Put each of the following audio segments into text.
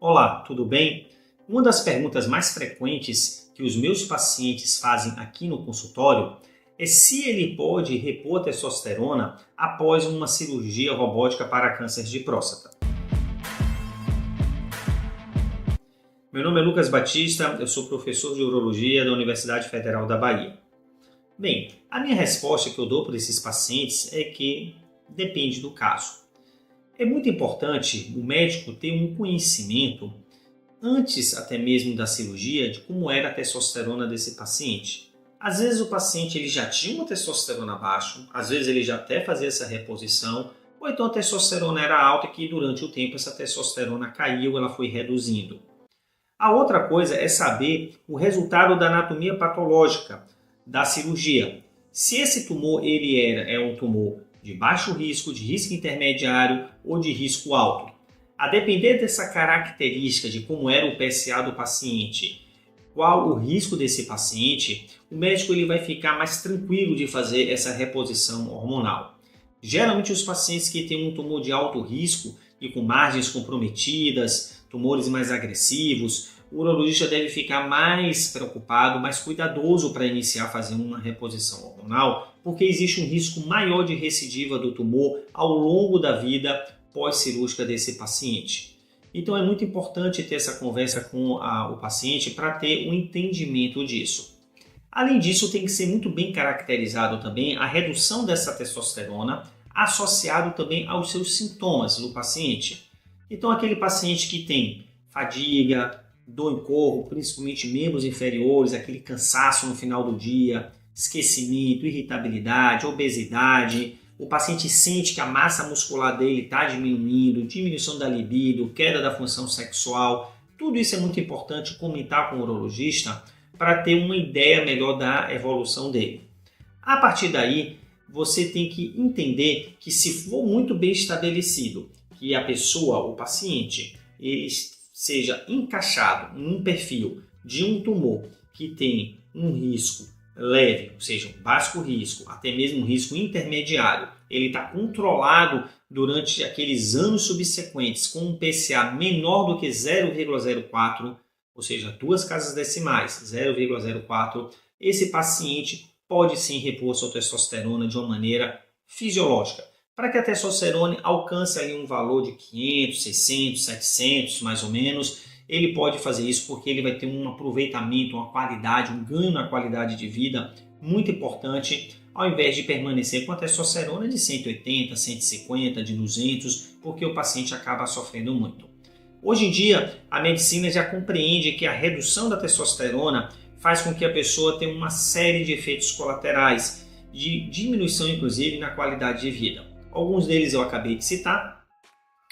Olá, tudo bem? Uma das perguntas mais frequentes que os meus pacientes fazem aqui no consultório é se ele pode repor a testosterona após uma cirurgia robótica para câncer de próstata. Meu nome é Lucas Batista, eu sou professor de urologia da Universidade Federal da Bahia. Bem, a minha resposta que eu dou para esses pacientes é que depende do caso. É muito importante o médico ter um conhecimento, antes até mesmo da cirurgia, de como era a testosterona desse paciente. Às vezes o paciente ele já tinha uma testosterona baixa, às vezes ele já até fazia essa reposição, ou então a testosterona era alta que durante o tempo essa testosterona caiu, ela foi reduzindo. A outra coisa é saber o resultado da anatomia patológica da cirurgia. Se esse tumor é um tumor de baixo risco, de risco intermediário ou de risco alto. A depender dessa característica de como era o PSA do paciente, qual o risco desse paciente, o médico ele vai ficar mais tranquilo de fazer essa reposição hormonal. Geralmente os pacientes que têm um tumor de alto risco e com margens comprometidas, tumores mais agressivos, o urologista deve ficar mais preocupado, mais cuidadoso para iniciar a fazer uma reposição hormonal, porque existe um risco maior de recidiva do tumor ao longo da vida pós-cirúrgica desse paciente. Então é muito importante ter essa conversa com o paciente para ter um entendimento disso. Além disso, tem que ser muito bem caracterizado também a redução dessa testosterona associado também aos seus sintomas do paciente. Então aquele paciente que tem fadiga, dor em corpo, principalmente membros inferiores, aquele cansaço no final do dia, esquecimento, irritabilidade, obesidade, o paciente sente que a massa muscular dele está diminuindo, diminuição da libido, queda da função sexual, tudo isso é muito importante comentar com o urologista para ter uma ideia melhor da evolução dele. A partir daí, você tem que entender que se for muito bem estabelecido que a pessoa, o paciente, ele seja encaixado em um perfil de um tumor que tem um risco leve, ou seja, um baixo risco, até mesmo um risco intermediário, ele está controlado durante aqueles anos subsequentes com um PSA menor do que 0,04, ou seja, 2 casas decimais, 0,04, esse paciente pode sim repor sua testosterona de uma maneira fisiológica, para que a testosterona alcance ali um valor de 500, 600, 700 mais ou menos. Ele pode fazer isso porque ele vai ter um aproveitamento, uma qualidade, um ganho na qualidade de vida muito importante, ao invés de permanecer com a testosterona de 180, 150, de 200, porque o paciente acaba sofrendo muito. Hoje em dia, a medicina já compreende que a redução da testosterona faz com que a pessoa tenha uma série de efeitos colaterais, de diminuição inclusive na qualidade de vida. Alguns deles eu acabei de citar,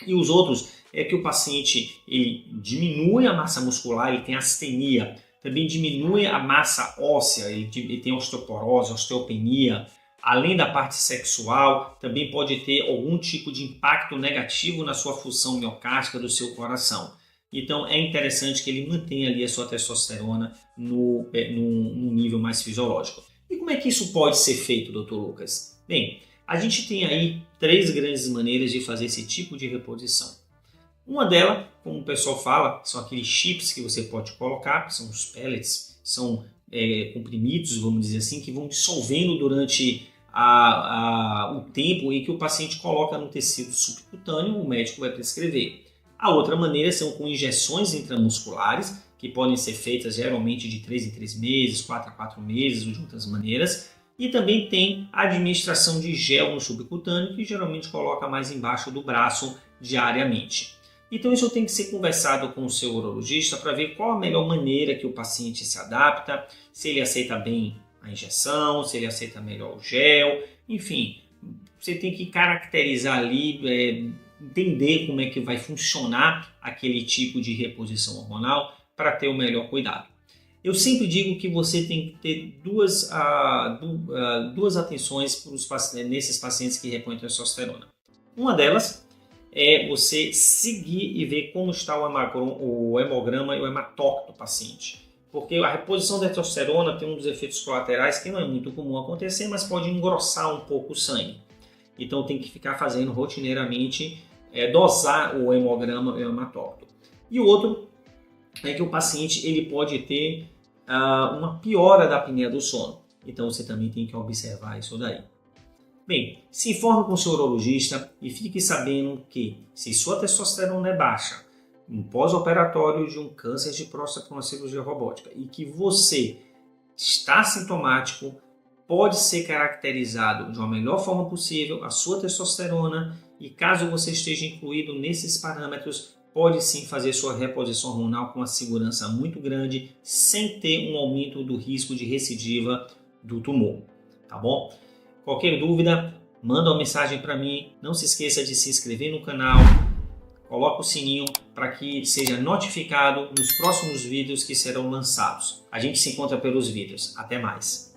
e os outros é que o paciente ele diminui a massa muscular, ele tem astenia, também diminui a massa óssea, ele tem osteoporose, osteopenia, além da parte sexual, também pode ter algum tipo de impacto negativo na sua função miocárdica do seu coração. Então é interessante que ele mantenha ali a sua testosterona num nível mais fisiológico. E como é que isso pode ser feito, Dr. Lucas? Bem, a gente tem aí 3 grandes maneiras de fazer esse tipo de reposição. Uma delas, como o pessoal fala, são aqueles chips que você pode colocar, que são os pellets, são comprimidos, vamos dizer assim, que vão dissolvendo durante o tempo em que o paciente coloca no tecido subcutâneo, o médico vai prescrever. A outra maneira são com injeções intramusculares, que podem ser feitas geralmente de 3 em 3 meses, 4 a 4 meses, ou de outras maneiras. E também tem a administração de gel no subcutâneo, que geralmente coloca mais embaixo do braço diariamente. Então isso tem que ser conversado com o seu urologista para ver qual a melhor maneira que o paciente se adapta, se ele aceita bem a injeção, se ele aceita melhor o gel, enfim, você tem que caracterizar ali, entender como é que vai funcionar aquele tipo de reposição hormonal para ter o melhor cuidado. Eu sempre digo que você tem que ter duas atenções nesses pacientes que repõem testosterona. Uma delas é você seguir e ver como está o hemograma e o hematócrito do paciente. Porque a reposição da testosterona tem um dos efeitos colaterais que não é muito comum acontecer, mas pode engrossar um pouco o sangue. Então tem que ficar fazendo rotineiramente, dosar o hemograma e o hematócrito. E o outro é que o paciente ele pode ter uma piora da apneia do sono. Então você também tem que observar isso daí. Bem, se informe com o seu urologista e fique sabendo que se sua testosterona é baixa, um pós-operatório de um câncer de próstata com uma cirurgia robótica e que você está sintomático, pode ser caracterizado de uma melhor forma possível a sua testosterona e caso você esteja incluído nesses parâmetros, pode sim fazer sua reposição hormonal com uma segurança muito grande, sem ter um aumento do risco de recidiva do tumor, tá bom? Qualquer dúvida, manda uma mensagem para mim, não se esqueça de se inscrever no canal, coloca o sininho para que seja notificado nos próximos vídeos que serão lançados. A gente se encontra pelos vídeos. Até mais!